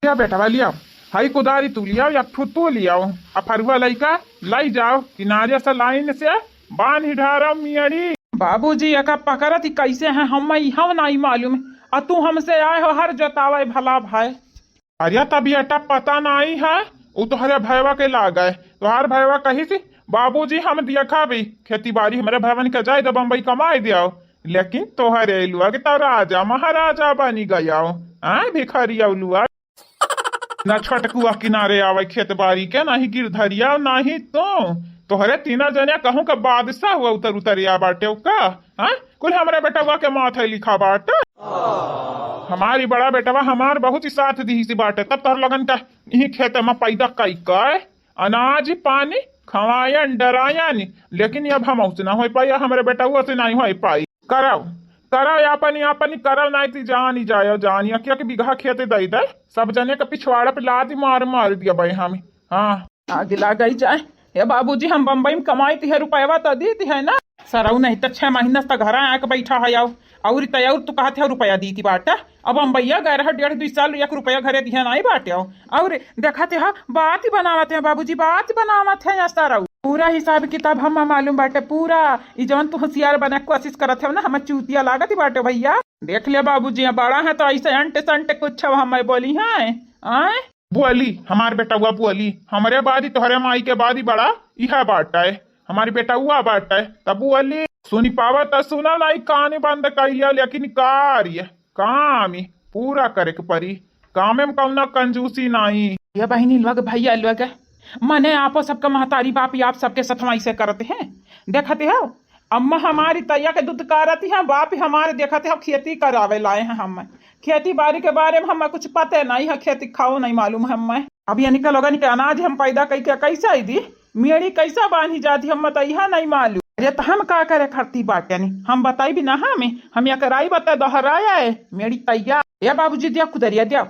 क्या बेटा लिया हाई कुदारी तू लिया या तू लियाओ अब फरुआ लइका लाई जाओ किनारे से लाइन से बांध ही ढारा मियाड़ी। बाबूजी एका पकड़त ही कैसे हैं हम नहीं मालूम। और तू हमसे आए हो हर जोतावे भला भाई। अरे तभी अटा पता नहीं है वो तो हरे भैया के ला गए तो हर भैया कही थी बाबूजी हम देखा भी खेती बाड़ी हमारे भैया का जाए तो बम्बई कमाई दिया लेकिन तोहरे लुआ के तो राजा महाराजा बनी गया भिखारिया लुआ ना छटकुआ किनारे आवे खेत बाड़ी के ना ही गिरधरिया ना ही तोहरे तीना जने कहूँ का बादशाह हुआ उतर उतरिया बाटे का कुल हमारे बेटवा के माथे लिखा बाटे। हमारी बड़ा बेटवा हमार बहुत ही साथ दी सी बाटे तब तोहर लगन का यही खेत में पैदा कई कर अनाज पानी खवायन डरायन लेकिन अब हम उससे ना हो पाई हमारे बेटवा से नहीं हो पाई। कराओ कराओ अपन करल नहीं थी जानी जायो जानिया क्या कि बिगहा खेते दई दे सब जने का पिछवाड़ा पे लादी मार दिया भाई हमें। हाँ आगे ला गई जाए ये बाबूजी हम बम्बई में कमाई थी है रुपया तो दी थी है ना सर नहीं तो 6 महीना तक घर आके बैठा है आओ और तू कहते रुपया दी थी बाटा अब हम भैया गए रहा 1.5-2 साल 1 रुपया घरे दिया नहीं बाटे और देखाते है बात ही बनावते हैं बाबूजी बात बनावते हैं सारा पूरा हिसाब किताब हम मालूम बाटे पूरा जवन तू होशियार बने कोशिश करते हो ना हम चूतिया लागत ही बाटे भैया देख लिया बाबूजी बड़ा है तो ऐसे अंटे संटे कुछ हम बोली है बुअली हमारे बेटा हुआ बुअली हमारे बाद ही तोहरे माई के बाद ही बड़ा यह बाटा है हमारी बेटा हुआ बाटा है तब बुअली सुनी पावा तो सुना नहीं कान बंद कर लिया लेकिन कार्य काम ही पूरा करे के परी काम में कौन कंजूसी नहीं। ये बहनी लोग भैया लोग मने आपो सबका महतारी बाप आप सबके सतवाई से करते हैं देखते हो अम्मा हमारी तैया के दूध करती है बाप हमारे देखते हो खेती करावे लाए हैं हम खेती बाड़ी के बारे में हमें कुछ पता नहीं है खेती खाओ नहीं मालूम है हमें अब ये निकल होगा निकल अनाज हम पैदा करके कैसा ही दी मेरी कैसा बांधी जाती हम बताइए नहीं मालूम। अरे तो हम का करे खरती बात यानी हम बताई भी ना हम या कराई बता दोहराया है मेरी तैया ये बाबूजी दिया कुदरिया दिया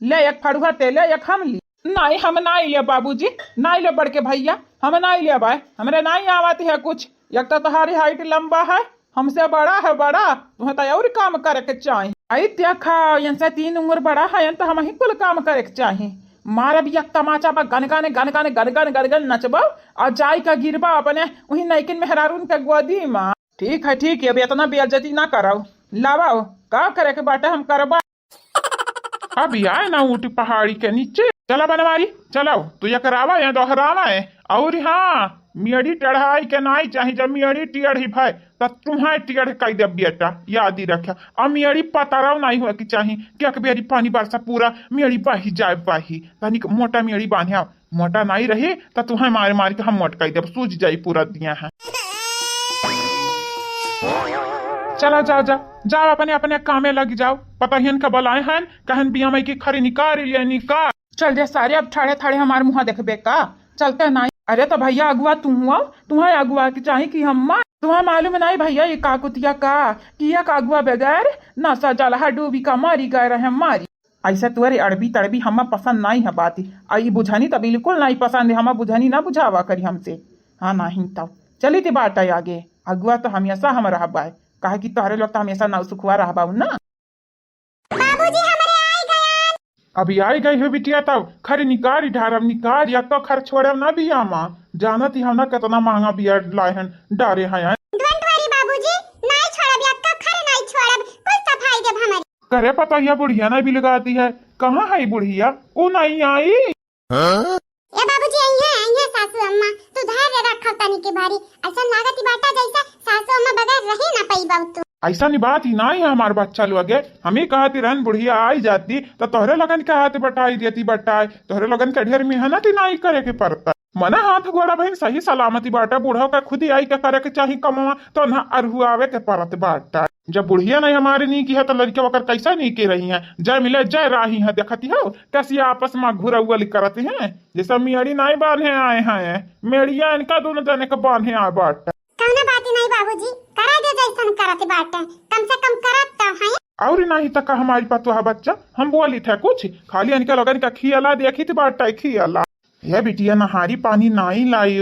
ले एक फड़ुआ तेल एक हम ली नहीं हम नहीं लिया बाबूजी नहीं ले बढ़ के भैया हम नहीं लिया भाई हमरे नहीं आवाती है कुछ एक तो तुम्हारी हाइट लंबा है हमसे बड़ा है बड़ा तुम्हें तो और काम करे के चाहिए आई देखा यहाँ 3 उम्र बड़ा है तो हम ही कुल काम करे के चाहिए मारा भी एक तमाचा पर गन नचबो और जाई का गिरबा अपने वही नैकिन मेहरारून के गोदी माँ ठीक है अब इतना बेइज्जती ना कराओ लावाओ का करे के बाटे हम करबा अभी आए ना ऊटी पहाड़ी के नीचे चला बनवारी चलाओ तू ये करावा या दोहरावा है और हाँ मियड़ी टेढ़ाई के नहीं चाहिए जब मियड़ी टेढ़ी भाई तो तुम्हारे टेढ़ कई दे बेटा याद ही रखा और मियड़ी पताराव नहीं हुआ कि चाहिए क्या बेरी पानी बरसा पूरा मियड़ी बाही जाए बाही तनी मोटा मियड़ी बांधिया मोटा नहीं रही तो तुम्हें मारे के हम मोट कई दे सूझ जाई पूरा दिया है। चला जाओ अपने कामे लग जाओ पता ही इनका बलाए हैं कहन बिया मई की खरी निकाल चल दे सारे अब ठाड़े ठाड़े हमारे मुँह देखबे का चलते नहीं। अरे तो भैया अगुआ तुम्हें अगुआ की चाहिए कि हम तुम्हें मालूम नहीं भैया ये काकुतिया का किया का अगुआ बगैर न सजलहा डूबी का मारी गए रहे मारी ऐसा तुअरे अड़बी तड़बी हम पसंद नहीं है बात आई बुझानी तो बिल्कुल नहीं पसंद है हम बुझानी ना बुझावा करी हमसे हाँ नहीं तब चली थी बात है आगे अगुआ तो हमेशा हम रहबा है कहे कि तोहरे लोग तो हमेशा नौ सुखुआ रहबा ना। अभी आई गई हो बिटिया तब खरी निकार निकार या तो खर छोड़े ना भी आमा जाना थी हम ना कितना महंगा बिया लाए हैं डारे हैं करे पता यह बुढ़िया ना भी लगाती है कहाँ है बुढ़िया वो नहीं आई ये बाबूजी आई है सासू अम्मा तू धैर्य रख तनी के बारी ऐसा लागत बाटा जैसा सासू अम्मा बगैर रहे ना पई बाबू ऐसा नहीं बात ही ना ही हमारे बच्चा लोग हमें कहती रहन बुढ़िया आई जाती तो तोहरे लगन के हाथ बटाई देती बटाई तोहरे लगन के ढेर मेहनत ही नहीं करे के पड़ता मना हाथ गोड़ा बहन सही सलामती बाटा बूढ़ा का खुद ही आई के करे के चाहिए कमावा तो ना अरहुआवे के परत बाटा जब बुढ़िया नहीं हमारे नहीं की है तो लड़के वकर कैसा नहीं की रही हैं जय मिले जय राही है देखती हो कैसी आपस में घुरा हुआ करते हैं जैसा मेड़ी नहीं बांधे आए हैं मेड़िया इनका दोनों जने के बांधे आए बाटा बात नहीं बाबूजी करा दे जैसन करते बाटे कम से कम करत तो है और नहीं तक हमारी पतवा बच्चा हम बोली थे कुछ खाली इनका लगन का खियाला देखी थी बाटा खियाला ये बिटिया नहारी पानी नहीं लाई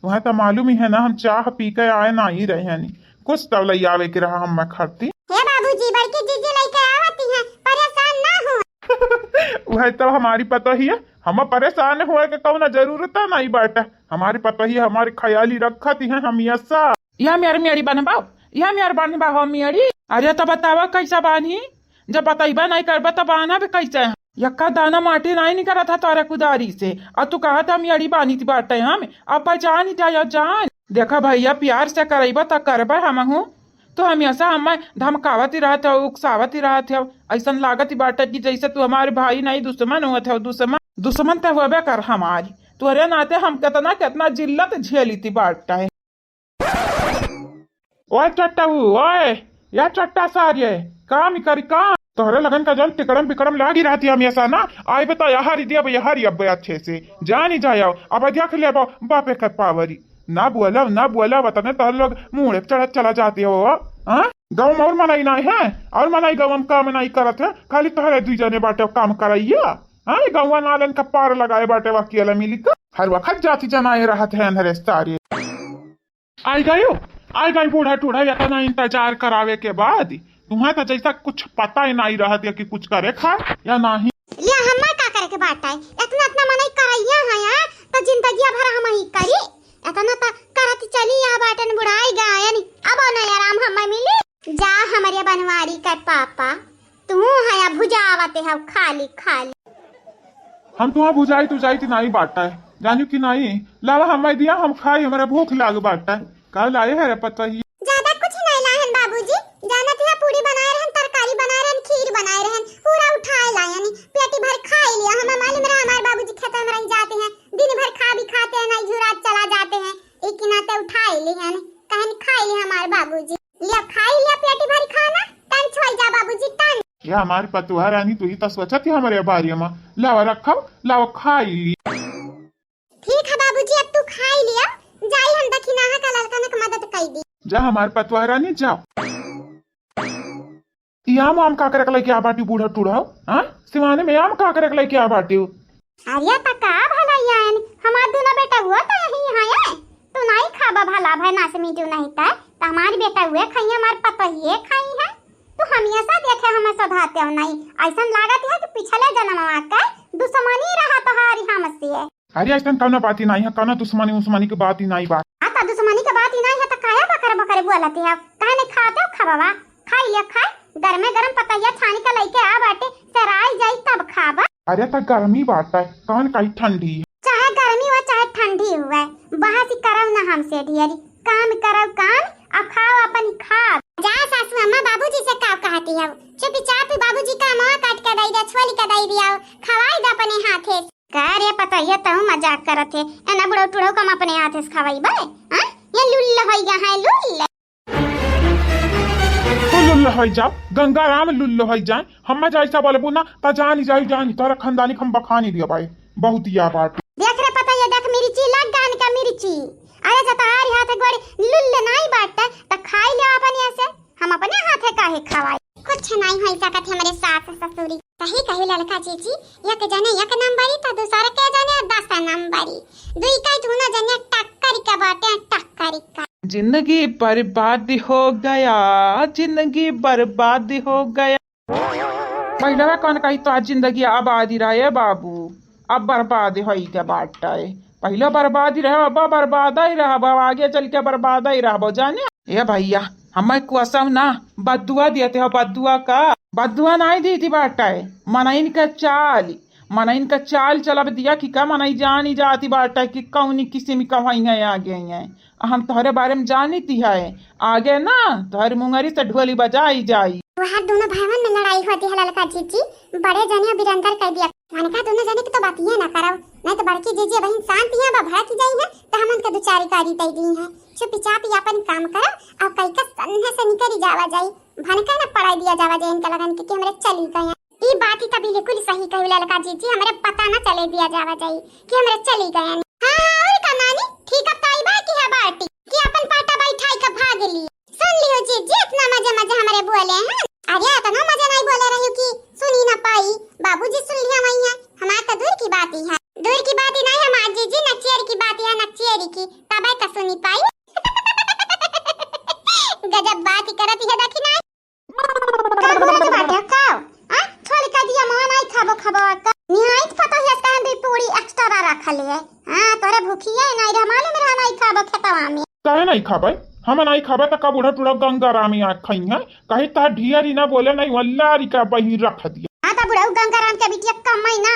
वहाँ तो मालूम ही है ना हम चाह पी के आए ना ही रहे हैं कुछ तब लई आवे के रहा हम मैं खरती हे बाबूजी बड़की जीजी लेके आवती हैं परेशान ना हो तू है तब हमारी पता ही है, हम परेशान हुए के कौन जरूरत नहीं बाटा, हमारी पता ही हमारी ख्याली रखती है हम ऐसा। यह मेरी मेरी बनबाओ, यह मेरी बनबाओ मेरी। अरे तो बतावा कैसा बानी, जब बताइबा नहीं करबा तो बाना भी कैसे है। यक्का दाना माटी नहीं करा था तारा कुदारी से, और तू कहा था मेरी बानी थी बाटे हम, अब जान जाओ जान। देखा भैया प्यार से करबा तो करबा हम हूँ, तो हमेशा हमें धमकावत ही रहते हो, उकसावत ही रहते हो। ऐसा लागत ही बाटे कि जैसे तू हमारे भाई नहीं दुश्मन हुए थे, दुश्मन दुश्मन तो हुए कर हमारी। तुहरे नाते हम कितना कितना जिल्लत झेली थी बाटा है। ओए चट्टा ओए या चट्टा सारे काम करी काम, तोहरे लगन का जल टिकड़म बिकड़म लागी रहती हमेशा ना। आए बता यार दिया यार अब अच्छे से जान ही जाओ, अब देख ले बापे का पावरी ना बोला बताने तो लोग मुँह चढ़त चला जाते हो। गाँव में और मनाई नहीं है, और मनाई गाँव में काम नहीं करत है, खाली तोहरे दुई जने बाटे काम कराइया। गाँव नालन का पार लगाए बाटे वकील मिली का हर वक्त जाति जनाए रहत है अंधरे सारे। आई गई बूढ़ा टूढ़ा इतना इंतजार करावे के बाद तुम्हें तो जैसा कुछ पता ही नहीं रहत है कि कुछ करे खा या नहीं। या हम्मा का करे के बाटा है, इतना मनाई करैया है यार, तो जिंदगी भर हम ही करी इतना तो करत चली या बाटन बुढ़ाई गायन। अब ना आराम हमें मिली जा हमारे बनवारी का पापा, तू है भुजावते है खाली खाली। हम तुम्हारा बुझाई तो जाई नहीं बाटा है, जानू कि नहीं लावा हमें दिया हम खाई, हमारा भूख लाग बाटा है। कल आए है पता ही ज्यादा कुछ नहीं लाहन बाबूजी, जाना था पूरी बनाए रहन, तरकारी बनाए रहन, खीर बनाए रहन, पूरा उठाए लायन, पेटी भर खा लिया। हमें मालूम रहा हमारे बाबूजी खेत में रह जाते हैं, दिन भर खा भी खाते हैं, नहीं झुरात चला जाते हैं, एक नाते उठाए लिए हैं कहन खा लिए हमारे बाबूजी। लिया खाई लिया पेटी भर खाना, तन छोड़ जा बाबूजी तन। या हमारी पतुहा रानी तू ही तो सोचा थी हमारे बारी में लावा रखा लावा खाई ली। ठीक है बाबूजी अब तू खाई लिया, जाई हम दखिना का लड़का ने मदद कर दी। जा हमारे पतुहा रानी जाओ। याम आम का करक लेके आ बाटी बूढ़ा टूढ़ा सिवाने में आम का करक लेके आ बाटी। अरे तका भला यान हमार दोनों बेटा हुआ तो यही है, तू नहीं खाबा भला भाई ना से मीठू नहीं था, तो हमारी बेटा हुए खाई हमार पता ही खाई है। तू हमेशा देखे हमें सधाते हो नहीं, ऐसा लागत है कि पिछले जन्म का दुश्मनी रहा तोहारी हमसे। अरे ऐसा कौन बात ही नहीं है, कौन दुश्मनी उस्मानी की बात ही नहीं बात। आता दुश्मनी की बात ही नहीं है तो काया बकर बकर बोलते हो, कहने खाते हो खावा खाई लिया खाई, गरम गरम पतैया छानी का लेके आ बाटे सराय जाई तब खाबा। अरे तो गर्मी बात है कौन कहीं ठंडी है, चाहे गर्मी हो चाहे ठंडी हुए बहस करव ना हमसे ढेरी, काम करव काम अब खाओ अपन खा। जा सासू अम्मा बाबूजी से का कहती है, चुपचाप बाबूजी का मुंह काट के दई दे, छोली का दई दिया, खवाई दे अपने हाथे। का रे पता ये तो मजाक करत है, एना बुढ़ो टुढ़ो कम अपने हाथे से खवाई बे। हां ये लुल्ल होई गया है लुल्ल लुल्ल हो जाओ, गंगा राम लुल्ल हो जाए। हम जैसा बोले ना तो जानी जानी तोरा खानदानी हम बखानी दिया भाई बहुत या बात। देख रे पता ये देख मिर्ची लग गान का मिर्ची, अरे जतार हाथ गोड़ी लुल्ल नहीं बाटता तो खाई ले अपन ऐसे, हम अपने हाथे काहे खवाई। कुछ नहीं होई सकत हमारे सास ससुरी, कही कही लड़का जीजी एक जने एक नंबरी तो दूसरा के जने 10 नंबरी, दुई का दोनों जने टक्कर का बाटे टक्कर का। जिंदगी बर्बाद हो गया, जिंदगी बर्बाद हो गया। पहले कौन कही तो आज जिंदगी आबाद ही रहे बाबू, अब बर्बाद हो गया बाटा है। पहले बर्बाद ही रहे, अब बर्बाद ही रहा, अब आगे चल के बर्बाद ही रहा जाने। ये भैया हमें कुसम ना बदुआ देते हो, बदुआ का बदुआ नहीं दी थी बाटा है, मनाइन का चाल मनाइन का चाल चलब दिया कि का मनाई जानी जाती बाटा कि कौनी किसी में कहीं है आगे है। हम तोहरे बारे में जानी थी है आगे ना तोहर मुंगरी से ढोली बजाई जाई। वहाँ दोनों भाईवन में लड़ाई होती है लड़का जीजी, बड़े जने बिरंदर कर दिया, मैंने कहा दोनों जने की तो बात ये ना करो, नहीं तो बड़की जीजी बहन शांति है भड़क जाई है तो हम उनके दुचारी कारी तई दी है, चुपचाप अपन काम करो और कई का सन्ने से निकल जावा जाई, भनका ना पढ़ाई दिया जावा जाए इनका लगन के हमरे चली गए। ई बात ही तो बिल्कुल सही कही लड़का जीजी, हमरे पता ना चले दिया जावा जाई कि हमरे चली गए। हां और का नानी ठीक अब ताई बात की है बाटी कि अपन पाटा बैठाई का भाग ली, सुन लियो जीजी इतना मजे मजे हमरे बोले हैं। अरे इतना मजे नहीं बोले रही कि सुनी ना पाई, बाबूजी सुन लिया वही है, हमार तो दूर की बात ही है, दूर की बात ही नहीं है मां जीजी, नचियर की बात है, नचियर की तबे तो सुनी पाई। गजब बात ही करती है देखी ना का बोले बात है खाओ आ छोड़ का दिया मां नहीं खाबो खाबो रखल है। हाँ तोरे भूखिए नहीं रे मालूम रे नहीं खाबो खेतवा में। काहे नहीं खाबे? हम नहीं खाबे तो कब उड़ा टूड़ा गंगा रामी आ खाई है कहीं ता ढियरी ना बोले नहीं वल्लारी का बही रख दिया। हाँ तो बुढ़ऊ गंगाराम के बिटिया कमाई ना